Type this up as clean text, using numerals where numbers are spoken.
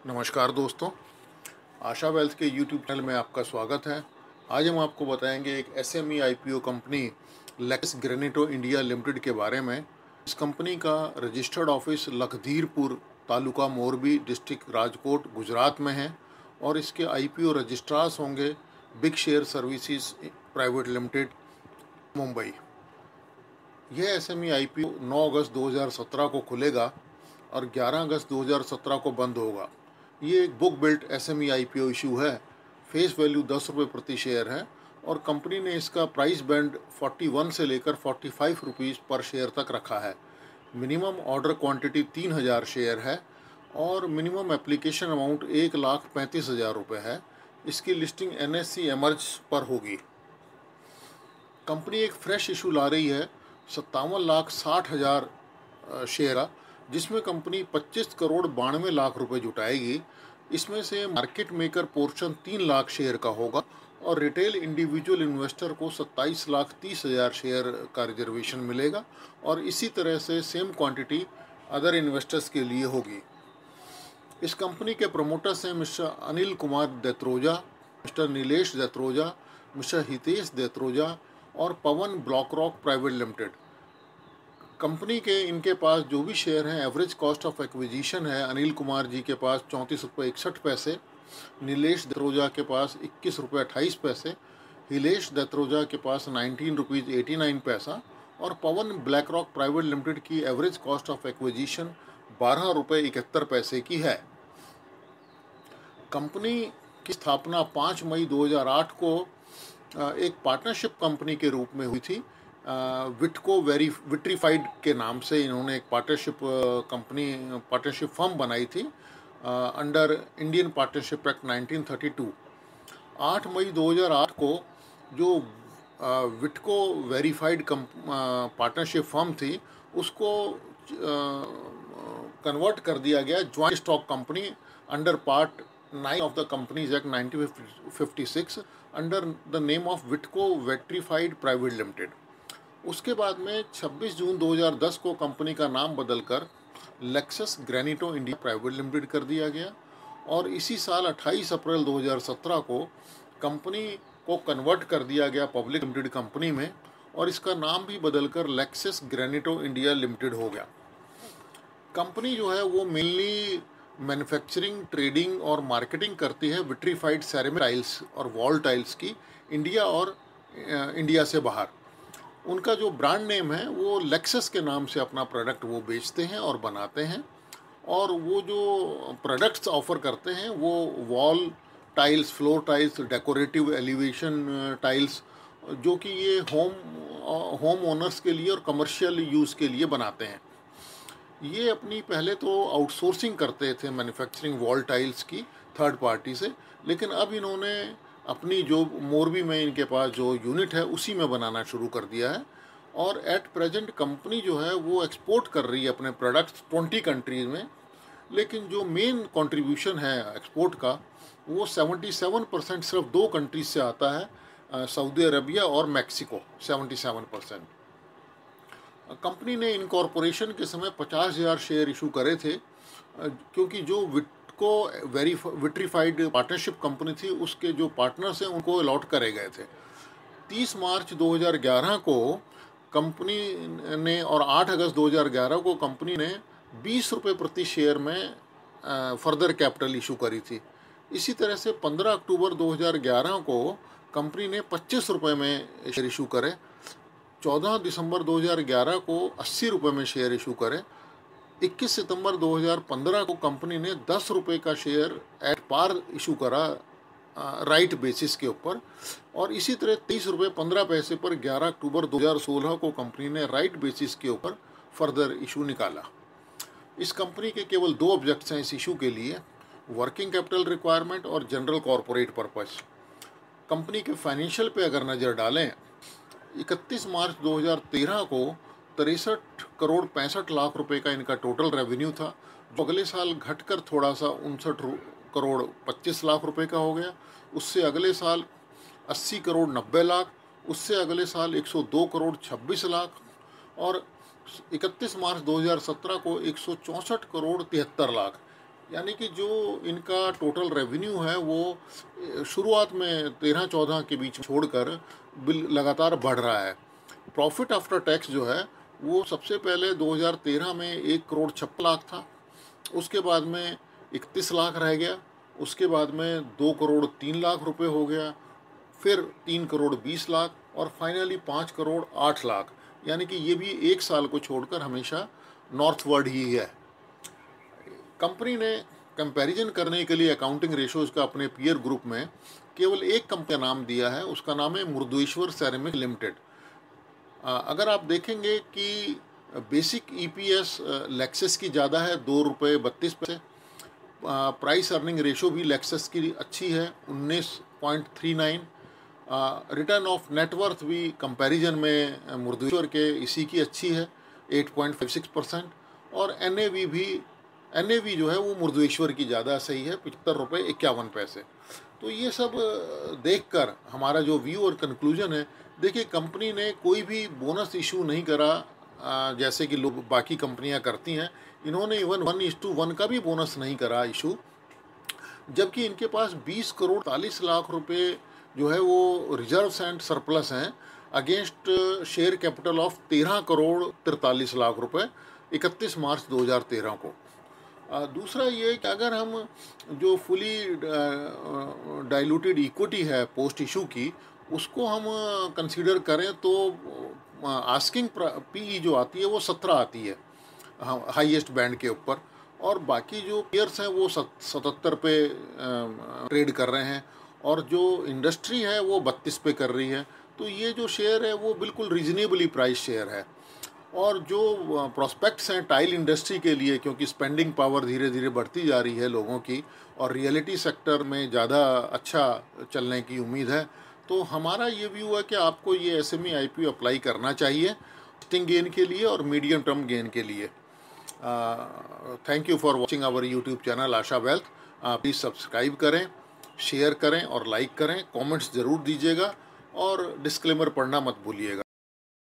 नमस्कार दोस्तों, आशा वेल्थ के यूट्यूब चैनल में आपका स्वागत है। आज हम आपको बताएंगे एक SME IPO company Lex Granito India limited के बारे में। इस कंपनी का registered office Lakhdirpur, taluka Morbi, district Rajkot, Gujarat में है और इसके आईपीओ रजिस्ट्रार्स होंगे Bigshare services private limited, Mumbai. यह एसएमई आईपीओ 9 अगस्त 2017 को खुलेगा और 11 अगस्त 2017 को बंद होगा। ये एक book built SME IPO issue है। फेस वैल्यू 10 रुपये प्रति शेयर है और कंपनी ने इसका प्राइस बैंड 41 से लेकर 45 रुपीज़ पर शेयर तक रखा है। मिनिमम ऑर्डर क्वांटिटी 3000 शेयर है और मिनिमम एप्लीकेशन अमाउंट 1,35,000 रुपये है। इसकी लिस्टिंग एनएससी एमर्ज पर होगी। कंपनी एक फ्रेश इशू ला रही है 57,60,000 शेयर का, जिसमें कंपनी 25 करोड़ 92 लाख रुपए जुटाएगी। इसमें से market maker portion 3 lakh share का होगा और रिटेल इंडिविजुअल इन्वेस्टर को 27,30,000 शेयर का रिजर्वेशन मिलेगा और इसी तरह से सेम क्वांटिटी अदर इन्वेस्टर्स के लिए होगी। इस कंपनी के प्रमोटर्स हैं mister Anil Kumar Detroja, mister Nilesh Detroja, mister Hitesh Detroja और पवन ब्लॉकरॉक प्राइवेट लिमिटेड। कंपनी के इनके पास जो भी शेयर हैं, एवरेज कॉस्ट ऑफ एक्विजिशन है अनिल कुमार जी के पास 34 रुपये 61 पैसे, नीलेश देत्रोजा के पास 21 रुपये 28 पैसे, हिलेश देत्रोजा के पास 19 रुपीज़ 89 पैसा और पवन ब्लैक रॉक प्राइवेट लिमिटेड की एवरेज कॉस्ट ऑफ एक्विजिशन 12 रुपये 71 पैसे की है। कंपनी की स्थापना 5 मई 2008 को एक पार्टनरशिप कंपनी के रूप में हुई थी। विटको विट्रीफाइड के नाम से इन्होंने एक पार्टनरशिप फर्म बनाई थी अंडर इंडियन पार्टनरशिप एक्ट 1932। 8 मई 2008 को जो विटको वेरीफाइड पार्टनरशिप फर्म थी उसको कन्वर्ट कर दिया गया joint stock company under part 9 of the companies act 1956 under the name of Vitco vitrified private limited. उसके बाद में 26 जून 2010 को कंपनी का नाम बदलकर Lexus Granito India private limited कर दिया गया और इसी साल 28 अप्रैल 2017 को कंपनी को कन्वर्ट कर दिया गया पब्लिक लिमिटेड कंपनी में और इसका नाम भी बदलकर लेक्सस ग्रेनिटो इंडिया लिमिटेड हो गया। कंपनी जो है वो मेनली मैन्युफैक्चरिंग, ट्रेडिंग और मार्केटिंग करती है विट्रीफाइड सेरेमिक टाइल्स और वॉल टाइल्स की इंडिया और इंडिया से बाहर। उनका जो ब्रांड नेम है वो लेक्सस के नाम से अपना प्रोडक्ट वो बेचते हैं और बनाते हैं और वो जो प्रोडक्ट्स ऑफर करते हैं वो wall tiles, floor tiles, decorative elevation tiles, जो कि ये होम ओनर्स के लिए और कमर्शियल यूज़ के लिए बनाते हैं। ये अपनी पहले तो आउटसोर्सिंग करते थे मैन्युफैक्चरिंग वॉल टाइल्स की थर्ड पार्टी से, लेकिन अब इन्होंने अपनी जो मोरबी में इनके पास जो यूनिट है उसी में बनाना शुरू कर दिया है और एट प्रेजेंट कंपनी जो है वो एक्सपोर्ट कर रही है अपने प्रोडक्ट्स 20 कंट्रीज़ में, लेकिन जो मेन कंट्रीब्यूशन है एक्सपोर्ट का वो 77% सिर्फ 2 कंट्रीज से आता है, सऊदी अरबिया और मैक्सिको 77%। कंपनी ने इनकॉर्पोरेशन के समय 50,000 शेयर इशू करे थे क्योंकि जो विटको विट्रीफाइड पार्टनरशिप कंपनी थी उसके जो पार्टनर्स हैं उनको अलॉट करे गए थे। 30 मार्च 2011 को कंपनी ने और 8 अगस्त 2011 को कंपनी ने 20 रुपये प्रति शेयर में फर्दर कैपिटल इशू करी थी। इसी तरह से 15 अक्टूबर 2011 को कंपनी ने 25 रुपये में शेयर इशू करे। 14 दिसंबर 2011 को 80 रुपये में शेयर इशू करे। 21 सितंबर 2015 को कंपनी ने 10 रुपये का शेयर एट पार इशू करा राइट बेसिस के ऊपर और इसी तरह 23 रुपये 15 पैसे पर 11 अक्टूबर 2016 को कंपनी ने राइट बेसिस के ऊपर फर्दर इशू निकाला। इस कंपनी के केवल 2 ऑब्जेक्ट्स हैं इस इशू के लिए, वर्किंग कैपिटल रिक्वायरमेंट और जनरल कॉरपोरेट पर्पस। कंपनी के फाइनेंशियल पे अगर नज़र डालें, 31 मार्च 2013 को 63 करोड़ 65 लाख रुपए का इनका टोटल रेवेन्यू था, जो अगले साल घटकर थोड़ा सा 59 करोड़ 25 लाख रुपए का हो गया। उससे अगले साल 80 करोड़ 90 लाख, उससे अगले साल 102 करोड़ 26 लाख और 31 मार्च 2017 को 164 करोड़ 73 लाख। यानी कि जो इनका टोटल रेवेन्यू है वो शुरुआत में 13-14 के बीच छोड़कर लगातार बढ़ रहा है। प्रॉफिट आफ्टर टैक्स जो है वो सबसे पहले 2013 में 1,56,00,000 था, उसके बाद में 31 लाख रह गया, उसके बाद में 2,03,00,000 रुपये हो गया, फिर 3,20,00,000 और फाइनली 5,08,00,000। यानी कि ये भी एक साल को छोड़कर हमेशा नॉर्थवर्ड ही है। कंपनी ने कंपैरिजन करने के लिए अकाउंटिंग रेशोज़ का अपने पीयर ग्रुप में केवल एक कंपनी का नाम दिया है, उसका नाम है मृदुश्वर सेरेमिक लिमिटेड। अगर आप देखेंगे कि बेसिक ईपीएस लेक्सस की ज़्यादा है, 2 रुपये 32 पैसे। प्राइस अर्निंग रेशो भी लेक्सस की अच्छी है, 19.39। रिटर्न ऑफ नेटवर्थ भी कंपैरिजन में मृदुश्वर के इसी की अच्छी है, 8.56%। और एनएवी जो है वो मृदुश्वर की ज़्यादा सही है, 75 रुपये 51 पैसे। तो ये सब देखकर हमारा जो व्यू और कंक्लूजन है, देखिए कंपनी ने कोई भी बोनस इशू नहीं करा जैसे कि लोग बाकी कंपनियां करती हैं। इन्होंने इवन 1:1 का भी बोनस नहीं करा इशू, जबकि इनके पास 20,40,00,000 रुपये जो है वो रिजर्व्स एंड सरप्लस हैं अगेंस्ट शेयर कैपिटल ऑफ 13,43,00,000 रुपये 31 मार्च 2013 को। दूसरा ये कि अगर हम जो फुली डाइल्यूटेड इक्विटी है पोस्ट इशू की, उसको हम कंसीडर करें तो आस्किंग पीई जो आती है वो 17 आती है हाईएस्ट बैंड के ऊपर, और बाकी जो पेयर्स हैं वो 77 पे ट्रेड कर रहे हैं, और जो इंडस्ट्री है वो 32 पे कर रही है। तो ये जो शेयर है वो बिल्कुल रीजनेबली प्राइस शेयर है। और जो प्रोस्पेक्ट्स हैं टाइल इंडस्ट्री के लिए, क्योंकि स्पेंडिंग पावर धीरे धीरे बढ़ती जा रही है लोगों की और रियलिटी सेक्टर में ज़्यादा अच्छा चलने की उम्मीद है, तो हमारा ये व्यू है कि आपको ये एसएमई आईपीओ अप्लाई करना चाहिए लिस्टिंग गेन के लिए और मीडियम टर्म गेन के लिए। Thank you for watching our YouTube channel Asha wealth. Please subscribe करें, शेयर करें और लाइक करें, कमेंट्स ज़रूर दीजिएगा और डिस्क्लेमर पढ़ना मत भूलिएगा।